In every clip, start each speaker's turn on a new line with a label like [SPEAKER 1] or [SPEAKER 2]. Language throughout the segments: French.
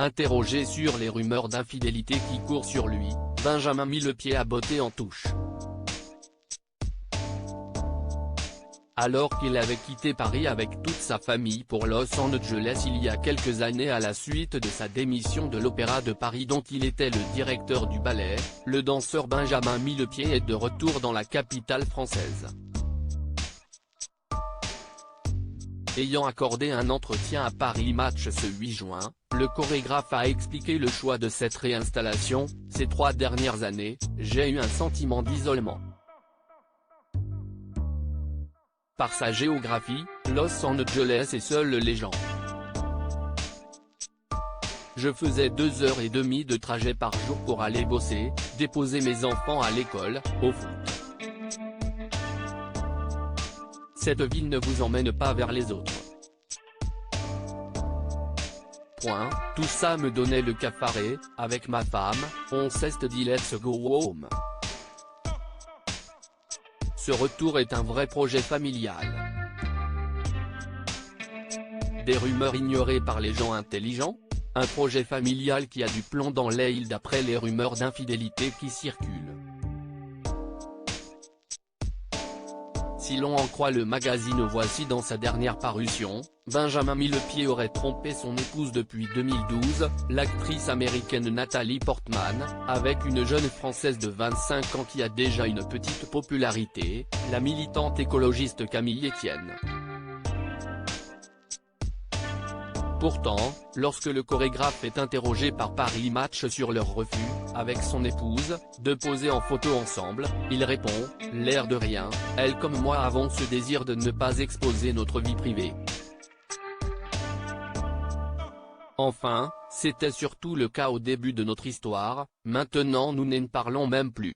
[SPEAKER 1] Interrogé sur les rumeurs d'infidélité qui courent sur lui, Benjamin mit le pied à botter en touche. Alors qu'il avait quitté Paris avec toute sa famille pour Los Angeles il y a quelques années à la suite de sa démission de l'Opéra de Paris dont il était le directeur du ballet, le danseur Benjamin Millepied est de retour dans la capitale française. Ayant accordé un entretien à Paris Match ce 8 juin, le chorégraphe a expliqué le choix de cette réinstallation. Ces 3 dernières années, j'ai eu un sentiment d'isolement. Par sa géographie, Los Angeles est seule légende. Je faisais 2h30 de trajet par jour pour aller bosser, déposer mes enfants à l'école, au foot. Cette ville ne vous emmène pas vers les autres. Tout ça me donnait le cafard et, avec ma femme, on s'est dit let's go home. Ce retour est un vrai projet familial. Des rumeurs ignorées par les gens intelligents? Un projet familial qui a du plomb dans l'aile d'après les rumeurs d'infidélité qui circulent. Si l'on en croit le magazine Voici dans sa dernière parution, Benjamin Millepied aurait trompé son épouse depuis 2012, l'actrice américaine Nathalie Portman, avec une jeune Française de 25 ans qui a déjà une petite popularité, la militante écologiste Camille Etienne. Pourtant, lorsque le chorégraphe est interrogé par Paris Match sur leur refus, avec son épouse, de poser en photo ensemble, il répond « L'air de rien, elle comme moi avons ce désir de ne pas exposer notre vie privée. » Enfin, c'était surtout le cas au début de notre histoire, maintenant nous n'en parlons même plus.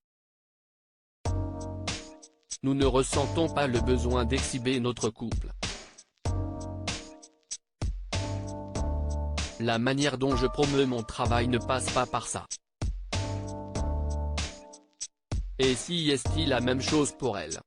[SPEAKER 1] Nous ne ressentons pas le besoin d'exhiber notre couple. La manière dont je promeus mon travail ne passe pas par ça. Et si est-il la même chose pour elle?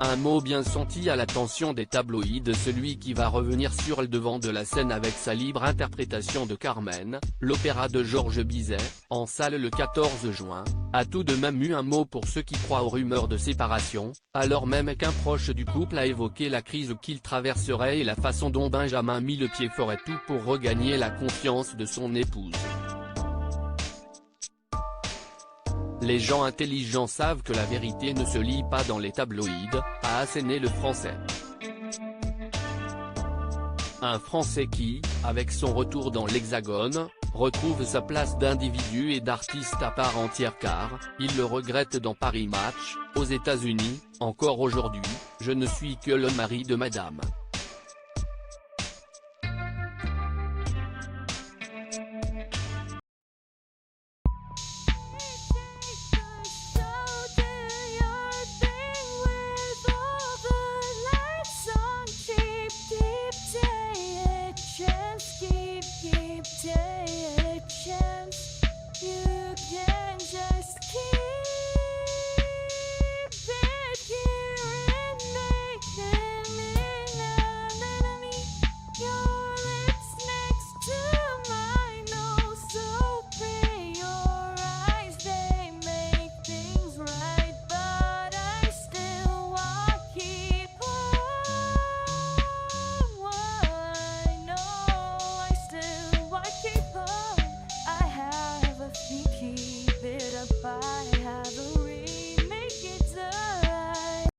[SPEAKER 1] Un mot bien senti à l'attention des tabloïds, celui qui va revenir sur le devant de la scène avec sa libre interprétation de Carmen, l'opéra de Georges Bizet, en salle le 14 juin, a tout de même eu un mot pour ceux qui croient aux rumeurs de séparation, alors même qu'un proche du couple a évoqué la crise qu'il traverserait et la façon dont Benjamin Millepied ferait tout pour regagner la confiance de son épouse. Les gens intelligents savent que la vérité ne se lit pas dans les tabloïds, a asséné le Français. Un Français qui, avec son retour dans l'Hexagone, retrouve sa place d'individu et d'artiste à part entière car, il le regrette dans Paris Match, aux États-Unis, encore aujourd'hui, je ne suis que le mari de madame.